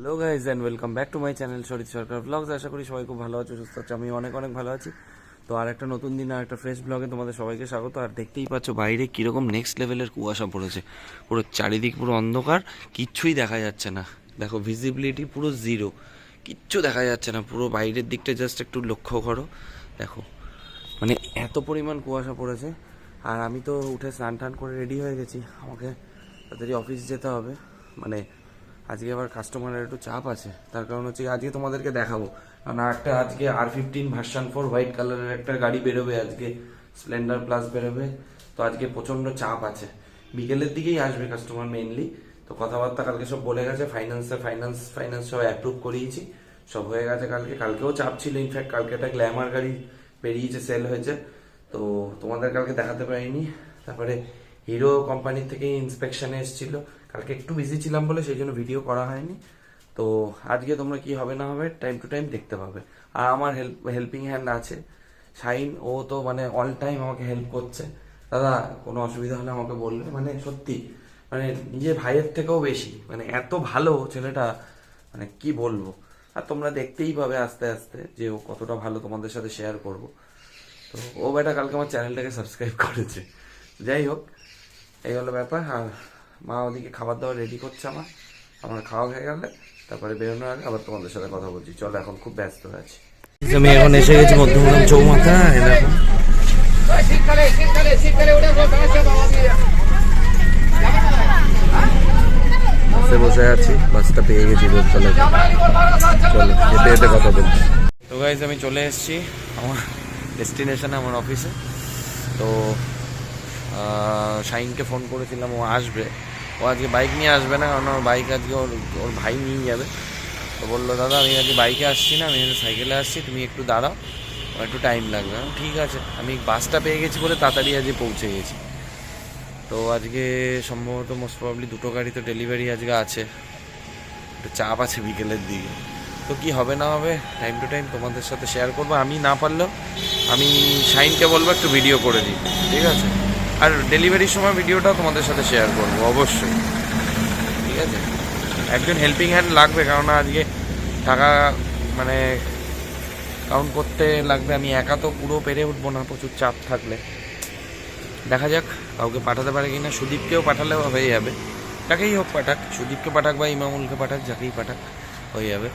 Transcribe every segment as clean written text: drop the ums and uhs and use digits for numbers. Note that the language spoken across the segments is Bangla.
Hello guys and welcome back to my channel Sarit Sarkar blogs. আশা করি সবাই খুব ভালো আছো, সুস্থ আছো। আমি অনেক ভালো আছি। তো আর একটা নতুন দিন আর একটা ফ্রেশ ব্লগে তোমাদের সবাইকে স্বাগত। আর দেখতেই পাচ্ছ বাইরে কীরকম নেক্সট লেভেলের কুয়াশা পড়েছে, পুরো চারিদিক পুরো অন্ধকার, কিচ্ছুই দেখা যাচ্ছে না। দেখো ভিজিবিলিটি পুরো জিরো, কিচ্ছু দেখা যাচ্ছে না। পুরো বাইরের দিকটা জাস্ট একটু লক্ষ্য করো, দেখো মানে এত পরিমাণ কুয়াশা পড়েছে। আর আমি তো উঠে স্নান টান করে রেডি হয়ে গেছি, আমাকে তাড়াতাড়ি অফিস যেতে হবে। মানে আজকে আবার কাস্টমারের একটু চাপ আছে, তার কারণ হচ্ছে আজকে তোমাদেরকে দেখাবো। কারণ একটা আজকে R15 ভার্সন 4 হোয়াইট কালারের একটা গাড়ি বেরোবে, আজকে স্প্লেন্ডার প্লাস বেরোবে। তো আজকে প্রচণ্ড চাপ আছে, বিকেলের দিকেই আসবে কাস্টমার মেনলি। তো কথাবার্তা কালকে সব বলে গেছে, ফাইন্যান্স সব অ্যাপ্রুভ করিয়েছি, সব হয়ে গেছে। কালকেও চাপ ছিল, ইনফ্যাক্ট কালকে একটা গ্ল্যামার গাড়ি বেরিয়েছে, সেল হয়েছে। তো তোমাদের কালকে দেখাতে পারিনি। তারপরে হিরো কোম্পানির থেকে ইন্সপেকশনে এসেছিল, কালকে একটু বিজি ছিলাম বলে সেই জন্য ভিডিও করা হয়নি। তো আজকে তোমরা কি হবে না হবে টাইম টু টাইম দেখতে পাবে। আর আমার হেল্পিং হ্যান্ড আছে শাইন, ও তো মানে অল টাইম আমাকে হেল্প করছে। দাদা কোনো অসুবিধা হলে আমাকে বলবে, মানে সত্যি মানে নিজের ভাইয়ের থেকেও বেশি, মানে এত ভালো ছেলেটা, মানে কি বলবো। আর তোমরা দেখতেই পাবে আস্তে আস্তে যে ও কতটা ভালো, তোমাদের সাথে শেয়ার করব। তো ও বেটা কালকে আমার চ্যানেলটাকে সাবস্ক্রাইব করেছে। যাই হোক, এই হলো ব্যাপার। আর মা ওদিকে খাবার দাবার রেডি করছে, আমার খাওয়া হয়ে গেলে তারপরে বেরোনোর আগে আবার তোমাদের সাথে কথা বলছি। চলো, এখন খুব ব্যস্ত আছি। আমি এখন এসে গেছি মধ্যমগ্রাম চৌমাথা। এরকম বসে আছি, বাসটা পেয়ে গেছি বলতলে। চলো যেতে যেতে কথা বলছি। তো গাইজ আমি চলে এসেছি আমার ডেস্টিনেশনে, আমার অফিসে। তো শাইনকে ফোন করেছিলাম, ও আসবে। ও আজকে বাইক নিয়ে আসবে না, কারণ ওর বাইক আজকে ওর ভাই নিয়ে যাবে। তো বললো দাদা আমি আজকে বাইকে আসছি না, আমি সাইকেলে আসছি, তুমি একটু দাঁড়াও, আমার একটু টাইম লাগবে। ঠিক আছে। আমি বাসটা পেয়ে গেছি বলে তাড়াতাড়ি আজকে পৌঁছে গেছি। তো আজকে সম্ভবত মোস্ট প্রবাবলি 2টো গাড়ি তো ডেলিভারি আজকে আছে, একটু চাপ আছে বিকেলের দিকে। তো কি হবে না হবে টাইম টু টাইম তোমাদের সাথে শেয়ার করবো। আমি না পারলেও আমি শাইনকে বলবো একটু ভিডিও করে দিই, ঠিক আছে? আর ডেলিভারির সময় ভিডিওটাও তোমাদের সাথে শেয়ার করবো অবশ্যই, ঠিক আছে? একজন হেল্পিং হ্যান্ড লাগবে, কারণ আজকে টাকা মানে কাউন্ট করতে লাগবে। আমি একা তো পুরো পেরে উঠবো না, প্রচুর চাপ থাকলে। দেখা যাক কাউকে পাঠাতে পারে কিনা। সুদীপকেও পাঠালেও হয়ে যাবে, যাকেই হোক পাঠাক, সুদীপকে পাঠাক বা ইমামুলকে পাঠাক, যাকেই পাঠাক হয়ে যাবে।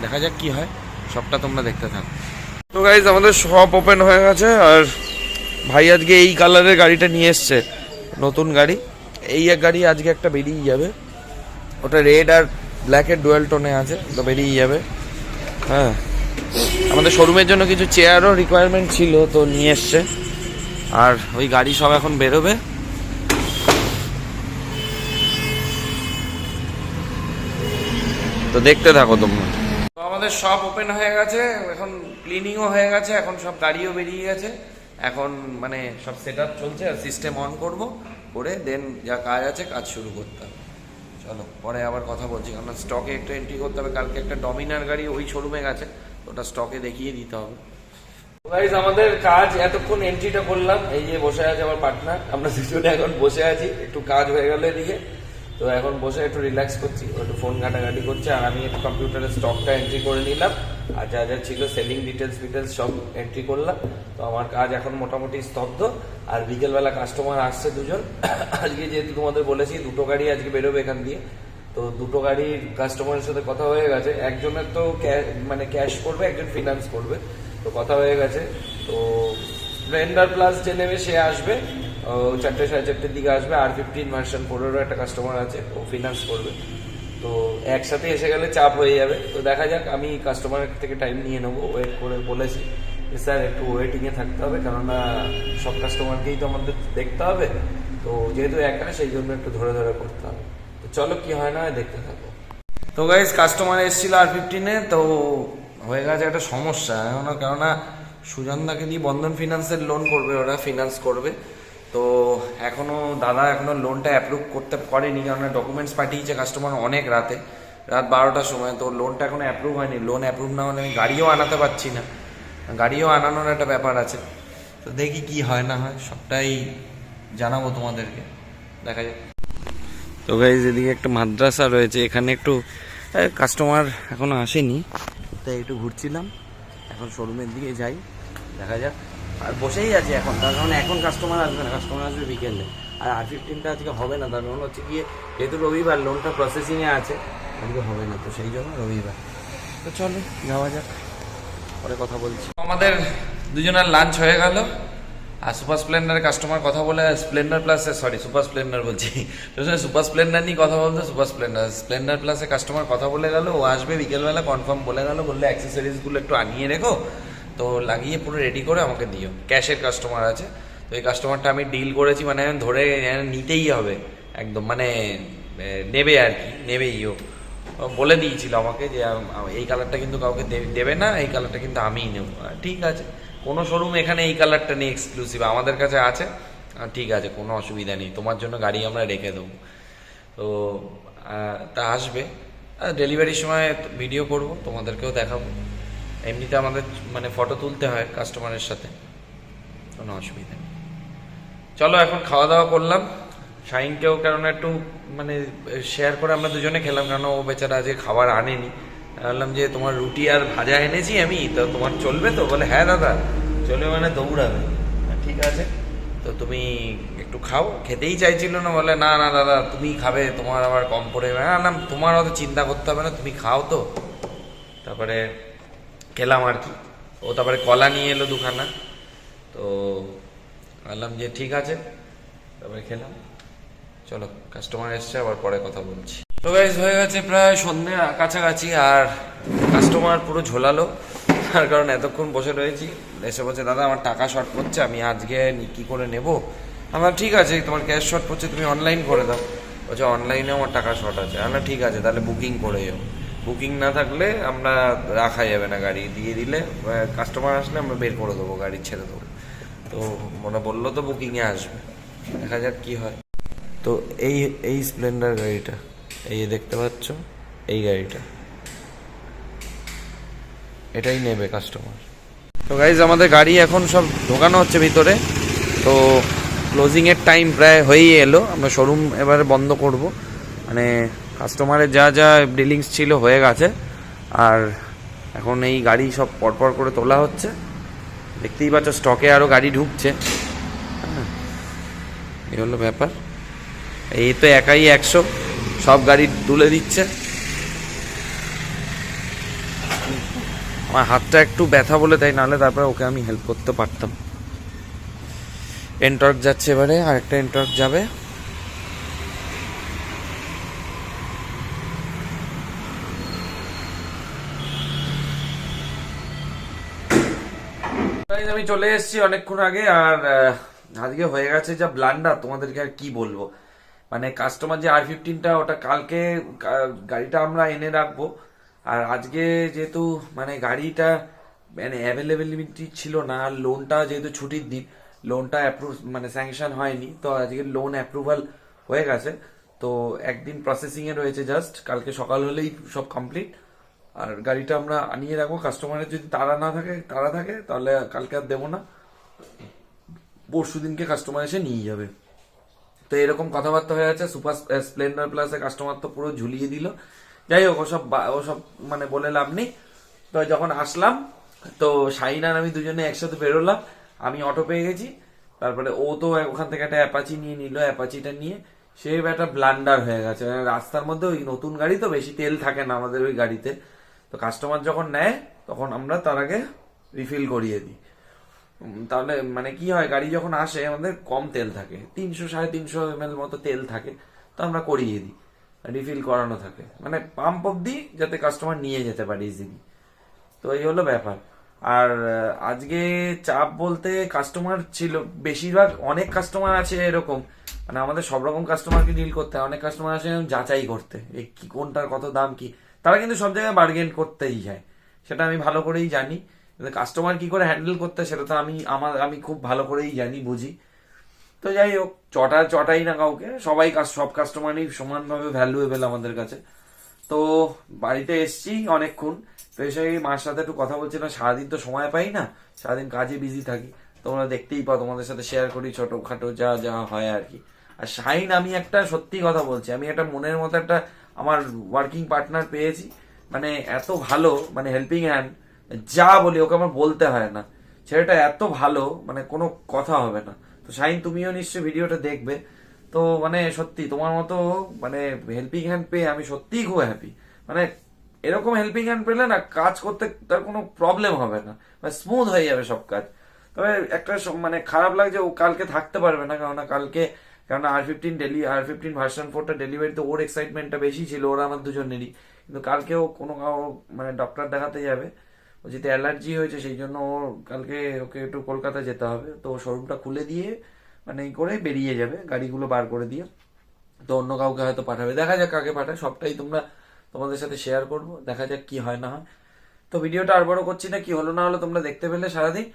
দেখা যাক কি হয়, সবটা তোমরা দেখতে থাকো। তো গাইজ আমাদের শপ ওপেন হয়ে গেছে, আর ভাই আজকে এই কালারের গাড়িটা নিয়ে এসছে, নতুন গাড়ি। এই এক গাড়ি আজকে একটা বেরিয়ে যাবে, ওটা রেড আর ব্ল্যাকের ডুয়েল টোনে আছে, তো বেরিয়ে যাবে। হ্যাঁ, আমাদের শোরুমের জন্য কিছু চেয়ারও রিকোয়ারমেন্ট ছিল, তো নিয়ে এসছে। আর ওই গাড়ি সব এখন বেরোবে। তো দেখতে থাকো তোমরা। তো আমাদের শপ ওপেন হয়ে গেছে, এখন ক্লিনিংও হয়ে গেছে, এখন সব গাড়িও বেরিয়ে গেছে। এখন মানে সব সেট আপ চলছে, আর সিস্টেম অন করবো, করে দেন যা কাজ আছে কাজ শুরু করতে হবে। চলো পরে আবার কথা বলছি, কারণ স্টকে একটু এন্ট্রি করতে হবে। কালকে একটা ডমিনার গাড়ি ওই শোরুমে গেছে, ওটা স্টকে দেখিয়ে দিতে হবে। গাইজ আমাদের কাজ এতক্ষণ এন্ট্রিটা করলাম, এই যে বসে আছে আমার পার্টনার, আমরা দুজনে এখন বসে আছি, একটু কাজ হয়ে গেল এদিকে। তো এখন বসে একটু রিল্যাক্স করছি, একটু ফোন ঘাটাঘাটি করছে, আর আমি একটু কম্পিউটারের স্টকটা এন্ট্রি করে নিলাম, আর যা যা ছিল সেলিং ডিটেলস সব এন্ট্রি করলাম। তো আমার কাজ এখন মোটামুটি স্তব্ধ। আর বিকেলবেলা কাস্টমার আসছে দুজন। আজকে যেহেতু তোমাদের বলেছি 2টো গাড়ি আজকে বেরোবে এখান দিয়ে, তো 2টো গাড়ির কাস্টমারের সাথে কথা হয়ে গেছে। একজনের তো মানে ক্যাশ করবে, একজন ফিনান্স করবে, তো কথা হয়ে গেছে। তো স্প্লেন্ডার প্লাস যে নেবে সে আসবে, 4টে সাড়ে 4টের দিকে আসবে। R15 ভার্সন 4-এরও একটা কাস্টমার আছে, ও ফিনান্স করবে। তো একসাথে এসে গেলে চাপ হয়ে যাবে। তো দেখা যাক, আমি কাস্টমারের থেকে টাইম নিয়ে নেবো, ওয়েট করে বলেছি যে স্যার একটু ওয়েটিংয়ে থাকতে হবে, কেননা সব কাস্টমারকেই তো আমাদের দেখতে হবে। তো যেহেতু একা, সেই জন্য একটু ধরে ধরে করতে হবে। তো চলো কি হয় না দেখতে থাকো। তো গাইজ কাস্টমার এসেছিল R15-এ, তো হয়ে গেছে একটা সমস্যা এখন, কেননা সুজনদাকে দিয়ে বন্ধন ফিনান্সের লোন করবে, ওরা ফিনান্স করবে। তো দাদা এখনো লোনটা অ্যাপ্রুভ করতে পারেনি, কারণ ডকুমেন্টস পাঠিয়েছে কাস্টমার অনেক রাত 12টার সময়। তো লোনটা এখনো অ্যাপ্রুভ হয়নি। লোন অ্যাপ্রুভ না হলে আমি গাড়িও আনাতে পারছি না, গাড়িও আনানোর একটা ব্যাপার আছে। তো দেখি কি হয় না হয়, সবটাই জানাবো তোমাদেরকে, দেখা যাক। তো গাইজ এদিকে একটা মাদ্রাসা রয়েছে, এখানে একটু কাস্টমার এখনো আসেনি, তাই একটু ঘুরছিলাম। এখন শোরুমের দিকে যাই, দেখা যাক। আর বসেই আছে এখন, তার কারণ এখন কাস্টমার আসবে না, কাস্টমার আসবে বিকেলে। আর R15টা আজকে হবে না, তার কারণ হচ্ছে গিয়ে যেহেতু রবিবার, লোনটা প্রসেসিংয়ে আছে, আজকে হবে না, তো সেই জন্য রবিবার। তো চলো যাওয়া যাক, পরে কথা বলছি। আমাদের দুজনের লাঞ্চ হয়ে গেল, আর সুপার স্প্লেন্ডারের কাস্টমার কথা বলে, স্প্লেন্ডার প্লাসে, সরি সুপার স্প্লেন্ডার বলছি, সুপার স্প্লেন্ডার নিয়ে কথা বলতো, সুপার স্প্লেন্ডার প্লাসে কাস্টমার কথা বলে গেল, ও আসবে বিকেলবেলা কনফার্ম বলে গেল, বললে অ্যাক্সেসরিজগুলো একটু আনিয়ে রেখো, তো লাগিয়ে পুরো রেডি করে আমাকে দিও। ক্যাশের কাস্টমার আছে, তো এই কাস্টমারটা আমি ডিল করেছি, মানে ধরে নিতেই হবে একদম, মানে নেবে আর কি, নেবেই ও বলে দিয়েছিল আমাকে যে এই কালারটা কিন্তু কাউকে দেবে না, এই কালারটা কিন্তু আমিই নেব। ঠিক আছে, কোনো শোরুম এখানে এই কালারটা নেই এক্সক্লুসিভ, আমাদের কাছে আছে, ঠিক আছে, কোনো অসুবিধা নেই, তোমার জন্য গাড়ি আমরা রেখে দেবো। তো তা আসবে, ডেলিভারির সময় ভিডিও করব, তোমাদেরকেও দেখাবো। এমনিতে আমাদের মানে ফটো তুলতে হয় কাস্টমারের সাথে, কোনো অসুবিধা নেই। চলো এখন খাওয়া দাওয়া করলাম, শাহিনকেও কারণ একটু মানে শেয়ার করে আমরা দুজনে খেলাম, কারণ ও বেচারা আজকে খাবার আনেনি। বললাম যে তোমার রুটি আর ভাজা এনেছি আমি, তো তোমার চলবে তো? বলে হ্যাঁ দাদা চলবে, মানে দৌড়াবে। ঠিক আছে, তো তুমি একটু খাও। খেতেই চাইছিল না, বলে না না দাদা তুমি খাবে, তোমার আবার কম পড়ে। না, তোমার অত চিন্তা করতে হবে না, তুমি খাও। তো তারপরে খেলাম আর কি। ও তারপরে কলা নিয়ে এলো দুখানা, তো বললাম যে ঠিক আছে, তারপরে খেলাম। চলো কাস্টমার এসছে, আবার পরে কথা বলছি। তো গাইস হয়ে গেছে প্রায় সন্ধ্যে কাছাকাছি, আর কাস্টমার পুরো ঝোলালো, তার কারণ এতক্ষণ বসে রয়েছি। এসে বলছে দাদা আমার টাকা শর্ট পড়ছে, আমি আজকে কি করে নেব? আমার ঠিক আছে, তোমার ক্যাশ শর্ট পড়ছে, তুমি অনলাইন করে দাও। বলছে অনলাইনে আমার টাকা শর্ট আছে। আমরা ঠিক আছে তাহলে বুকিং করে যাও, বুকিং না থাকলে আমরা রাখা যাবে না, গাড়ি দিয়ে দিলে কাস্টমার আসলে আমরা বের করে দেবো, গাড়ি ছেড়ে দেবো। তো মনে বললো তো বুকিংয়ে আসবে, দেখা যাক কি হয়। তো এই স্প্লেন্ডার গাড়িটা, এই দেখতে পাচ্ছ, এই গাড়িটা এটাই নেবে কাস্টমার। তো গাইজ আমাদের গাড়ি এখন সব ঢোকানো হচ্ছে ভিতরে, তো ক্লোজিংয়ের টাইম প্রায় হয়েই এলো, আমরা শোরুম এবারে বন্ধ করব। মানে কাস্টমারের যা যা ডিলিংস ছিল হয়ে গেছে, আর এখন এই গাড়ি সব পরপর করে তোলা হচ্ছে। দেখতেই পাচ্ছ স্টকে আরও গাড়ি ঢুকছে। হ্যাঁ, এই হলো ব্যাপার। এই তো একাই 100 সব গাড়ি তুলে দিচ্ছে। আমার হাতটা একটু ব্যথা বলে, তাই নাহলে তারপরে ওকে আমি হেল্প করতে পারতাম। এনটর্ক যাচ্ছে এবারে, আরেকটা এনটর্ক যাবে। আমি চলে এসেছি অনেকক্ষণ আগে, আর আজকে হয়ে গেছে যা ব্লান্ডার, তোমাদেরকে আর কি বলবো। মানে কাস্টমার যে R15টা, ওটা কালকে গাড়িটা আমরা এনে রাখবো, আর আজকে যেহেতু মানে গাড়িটা মানে অ্যাভেলেবিলিটি ছিল না, আর লোনটা যেহেতু ছুটির দিন, লোনটা অ্যাপ্রুভ মানে স্যাংশন হয়নি, তো আজকে লোন অ্যাপ্রুভাল হয়ে গেছে। তো একদিন প্রসেসিংয়ে রয়েছে, জাস্ট কালকে সকাল হলেই সব কমপ্লিট। আর গাড়িটা আমরা আনিয়ে রাখবো, কাস্টমারের যদি তাড়া থাকে তাহলে কালকে আর দেবো না, পরশু দিনকে কাস্টমার এসে নিয়ে যাবে। তো এরকম কথাবার্তা হয়ে আছে। সুপার স্প্লেন্ডার প্লাসে কাস্টমার তো পুরো ঝুলিয়ে দিল। যাই হোক, ওসব মানে বলে লাভ নেই। তো যখন আসলাম, তো শাহিন আর আমি দুজনে একসাথে বেরোলাম। আমি অটো পেয়ে গেছি, তারপরে ও তো ওখান থেকে একটা অ্যাপাচি নিয়ে নিল। অ্যাপাচিটা নিয়ে সে একটা ব্লান্ডার হয়ে গেছে। রাস্তার মধ্যে ওই নতুন গাড়ি তো বেশি তেল থাকে না আমাদের ওই গাড়িতে, তো কাস্টমার যখন নেয় তখন আমরা তার আগে রিফিল করিয়ে দিই। তাহলে মানে কি হয়, গাড়ি যখন আসে আমাদের কম তেল থাকে, 300-350 ml মতো তেল থাকে, তো আমরা করিয়ে দিই, রিফিল করানো থাকে, মানে পাম্প অব্দি যাতে কাস্টমার নিয়ে যেতে পারে ইজিলি। তো এই হলো ব্যাপার। আর আজকে চাপ বলতে কাস্টমার ছিল বেশিরভাগ, অনেক কাস্টমার আছে এরকম, মানে আমাদের সব রকম কাস্টমারকে ডিল করতে হয়। অনেক কাস্টমার আছে যাচাই করতে, এই কি কোনটার কত দাম কি, তারা কিন্তু সব জায়গায় বার্গেন করতেই যায়, সেটা আমি ভালো করেই জানি। কাস্টমার কি করে হ্যান্ডেল করতে সেটা তো আমি খুব ভালো করেই জানি, বুঝি। তো যাই হোক, চটাই না কাউকে, সব কাস্টমারই সমানভাবে ভ্যালুয়েবল আমাদের কাছে। তো বাড়িতে এসছি অনেকক্ষণ, তো এসে মার সাথে একটু কথা বলছিলাম। সারাদিন তো সময় পাই না, সারাদিন কাজে বিজি থাকি, তোমরা দেখতেই পাও, তোমাদের সাথে শেয়ার করি ছোটখাটো যা যা হয় আর কি। আর শাহিন, আমি একটা সত্যি কথা বলছি, আমি একটা মনের মতো একটা আমার ওয়ার্কিং পার্টনার পেয়েছি, মানে এত ভালো, মানে হেল্পিং হ্যান্ড, যা বলি ওকে আমার বলতে হয় না, ছেলেটা এত ভালো, মানে কোনো কথা হবে না। তো শাহিন, তুমিও নিশ্চয়ই ভিডিওটা দেখবে। তো মানে সত্যি তোমার মতো মানে হেল্পিং হ্যান্ড পেয়ে আমি সত্যিই খুব হ্যাপি। মানে এরকম হেল্পিং হ্যান্ড পেলে না কাজ করতে তার কোনো প্রবলেম হবে না, মানে স্মুথ হয়ে যাবে সব কাজ। তবে একটা মানে খারাপ লাগছে, ও কালকে থাকতে পারবে না, কারণ R15 ভার্সন 4টা ডেলিভারিতে ওর এক্সাইটমেন্টটা বেশি ছিল, ওরা আমার দুজনেরই। কিন্তু কালকে ও কোনো মানে ডক্টর দেখাতে যাবে, ও যেতে অ্যালার্জি হয়েছে, সেই জন্য ওর কালকে ওকে একটু কলকাতা যেতে হবে। তো শোরুমটা খুলে দিয়ে মানে এই করে বেরিয়ে যাবে, গাড়িগুলো বার করে দিয়ে। তো অন্য কাউকে হয়তো পাঠাবে, দেখা যাক কাকে পাঠায়, সবটাই তোমাদের সাথে শেয়ার করব, দেখা যাক কি হয় না হয়। তো ভিডিওটা আর বড় করছি না, কি হলো না হলো তোমরা দেখতে পেলে সারাদিন।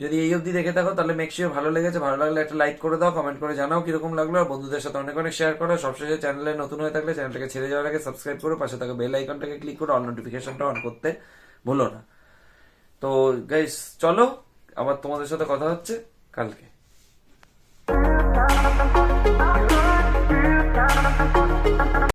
যদি এই অবধি দেখে থাকো তাহলে মেক শিওর ভালো লেগেছে, ভালো লাগলে একটা লাইক করে দাও, কমেন্ট করে জানাও কিরকম লাগলো, আর বন্ধুদের সাথে অনেক অনেক শেয়ার করো। সবশেষে চ্যানেলে নতুন হয়ে থাকলে চ্যানেলটাকে ছেড়ে যাওয়ার আগে সাবস্ক্রাইব করো, পাশে থাকা বেল আইকনটাকে ক্লিক করে অল নোটিফিকেশনটা অন করতে ভুলো না। তো গাইস চলো, আবার তোমাদের সাথে কথা হচ্ছে কালকে।